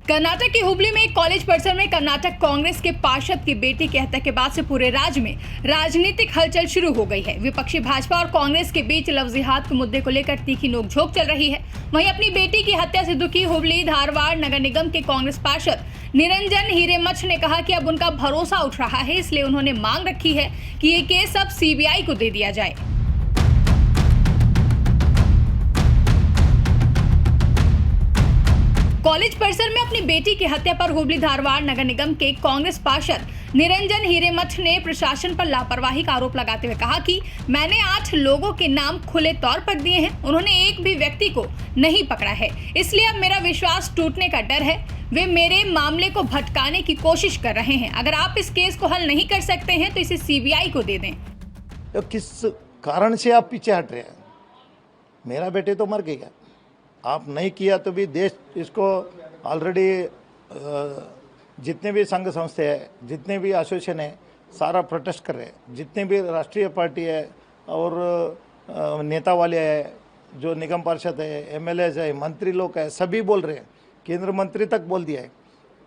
कर्नाटक के हुबली में एक कॉलेज परिसर में कर्नाटक कांग्रेस के पार्षद की बेटी की हत्या के बाद से पूरे राज्य में राजनीतिक हलचल शुरू हो गई है। विपक्षी भाजपा और कांग्रेस के बीच लव जिहाद के मुद्दे को लेकर तीखी नोकझोंक चल रही है। वहीं अपनी बेटी की हत्या से दुखी हुबली धारवाड़ नगर निगम के कांग्रेस पार्षद निरंजन हिरेमठ ने कहा कि अब उनका भरोसा उठ रहा है, इसलिए उन्होंने मांग रखी है कि ये केस अब सीबीआई को दे दिया जाए। कॉलेज परिसर में अपनी बेटी की हत्या पर हुबली धारवाड़ नगर निगम के कांग्रेस पार्षद निरंजन हिरेमठ ने प्रशासन पर लापरवाही का आरोप लगाते हुए कहा कि मैंने 8 लोगों के नाम खुले तौर पर दिए हैं, उन्होंने एक भी व्यक्ति को नहीं पकड़ा है, इसलिए अब मेरा विश्वास टूटने का डर है। वे मेरे मामले को भटकाने की कोशिश कर रहे हैं। अगर आप इस केस को हल नहीं कर सकते हैं तो इसे सीबीआई को दे दें। तो किस कारण से आप पीछे हट रहे हैं? मेरा बेटे तो मर गया, आप नहीं किया तो भी देश इसको ऑलरेडी जितने भी संघ संस्था है, जितने भी एसोसिएशन है, सारा प्रोटेस्ट कर रहे हैं। जितने भी राष्ट्रीय पार्टी है और नेता वाले हैं, जो निगम पार्षद है, एमएलएज है, मंत्री लोग है, सभी बोल रहे हैं। केंद्र मंत्री तक बोल दिया है।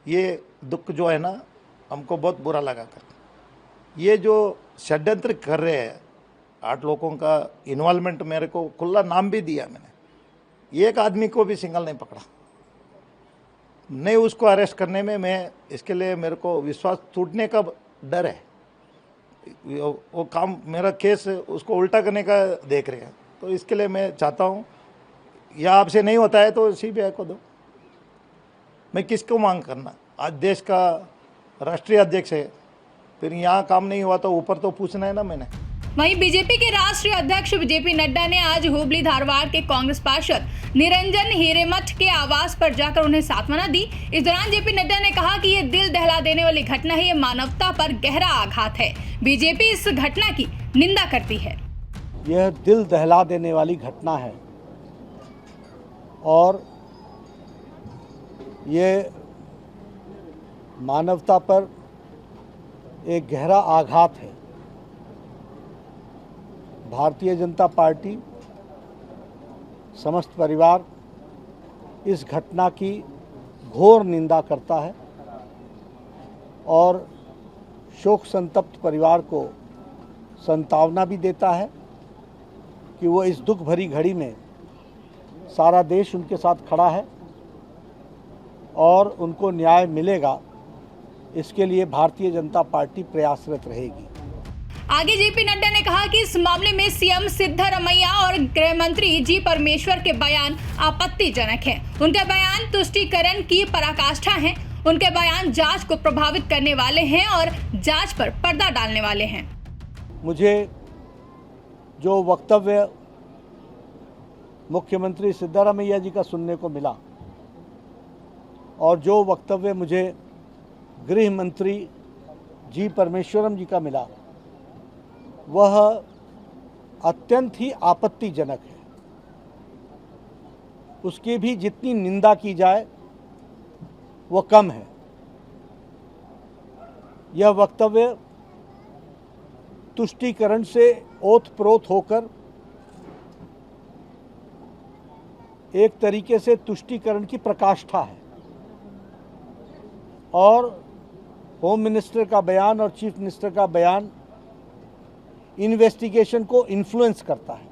ये दुख जो है ना, हमको बहुत बुरा लगा कर। ये जो षड्यंत्र कर रहे हैं, 8 लोगों का इन्वॉल्वमेंट, मेरे को खुला नाम भी दिया मैंने, एक आदमी को भी सिंगल नहीं पकड़ा, नहीं उसको अरेस्ट करने में। मैं इसके लिए मेरे को विश्वास टूटने का डर है। वो काम, मेरा केस उसको उल्टा करने का देख रहे हैं, तो इसके लिए मैं चाहता हूँ, या आपसे नहीं होता है तो सीबीआई को दो। मैं किसको मांग करना? आज देश का राष्ट्रीय अध्यक्ष है, फिर यहाँ काम नहीं हुआ तो ऊपर तो पूछना है ना मैंने। वहीं बीजेपी के राष्ट्रीय अध्यक्ष जेपी नड्डा ने आज हुबली धारवाड़ के कांग्रेस पार्षद निरंजन हिरेमठ के आवास पर जाकर उन्हें सांत्वना दी। इस दौरान जेपी नड्डा ने कहा कि ये दिल दहला देने वाली घटना है, ये मानवता पर गहरा आघात है। बीजेपी इस घटना की निंदा करती है। यह दिल दहला देने वाली घटना है और ये मानवता पर एक गहरा आघात है। भारतीय जनता पार्टी समस्त परिवार इस घटना की घोर निंदा करता है और शोक संतप्त परिवार को सांत्वना भी देता है कि वो इस दुख भरी घड़ी में सारा देश उनके साथ खड़ा है और उनको न्याय मिलेगा, इसके लिए भारतीय जनता पार्टी प्रयासरत रहेगी। आगे जेपी नड्डा ने कहा कि इस मामले में सीएम सिद्धरमैया और गृह मंत्री जी परमेश्वर के बयान आपत्तिजनक हैं। उनके बयान तुष्टीकरण की पराकाष्ठा हैं। उनके बयान जांच को प्रभावित करने वाले हैं और जांच पर पर्दा डालने वाले हैं। मुझे जो वक्तव्य मुख्यमंत्री सिद्धरमैया जी का सुनने को मिला और जो वक्तव्य मुझे गृह मंत्री जी परमेश्वरम जी का मिला, वह अत्यंत ही आपत्तिजनक है। उसकी भी जितनी निंदा की जाए वो कम है। यह वक्तव्य तुष्टीकरण से ओतप्रोत होकर एक तरीके से तुष्टीकरण की प्रकाष्ठा है और होम मिनिस्टर का बयान और चीफ मिनिस्टर का बयान इन्वेस्टिगेशन को इन्फ्लुएंस करता है,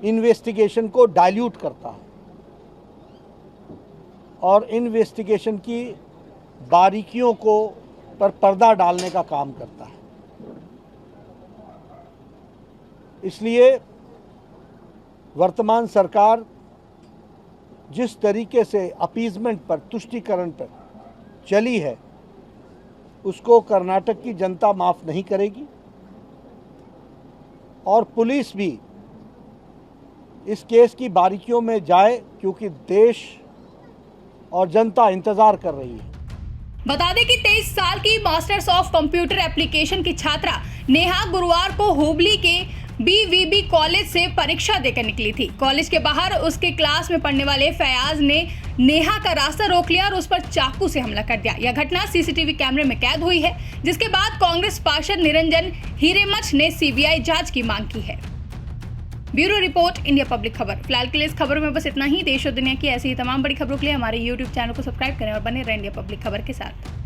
इन्वेस्टिगेशन को डाइल्यूट करता है और इन्वेस्टिगेशन की बारीकियों को पर पर्दा डालने का काम करता है। इसलिए वर्तमान सरकार जिस तरीके से अपीजमेंट पर, तुष्टीकरण पर चली है, उसको कर्नाटक की जनता माफ़ नहीं करेगी और पुलिस भी इस केस की बारीकियों में जाए, क्योंकि देश और जनता इंतजार कर रही है। बता दें कि 23 साल की मास्टर्स ऑफ कंप्यूटर एप्लीकेशन की छात्रा नेहा गुरुवार को हुबली के बीवीबी कॉलेज से परीक्षा देकर निकली थी। कॉलेज के बाहर उसके क्लास में पढ़ने वाले फयाज ने नेहा का रास्ता रोक लिया और उस पर चाकू से हमला कर दिया। यह घटना सीसीटीवी कैमरे में कैद हुई है, जिसके बाद कांग्रेस पार्षद निरंजन हिरेमठ ने सीबीआई जांच की मांग की है। ब्यूरो रिपोर्ट, इंडिया पब्लिक खबर। फिलहाल के लिए इस खबरों में बस इतना ही। देश और दुनिया की ऐसी ही तमाम बड़ी खबरों के लिए हमारे YouTube चैनल को सब्सक्राइब करें और बने रहें इंडिया पब्लिक खबर के साथ।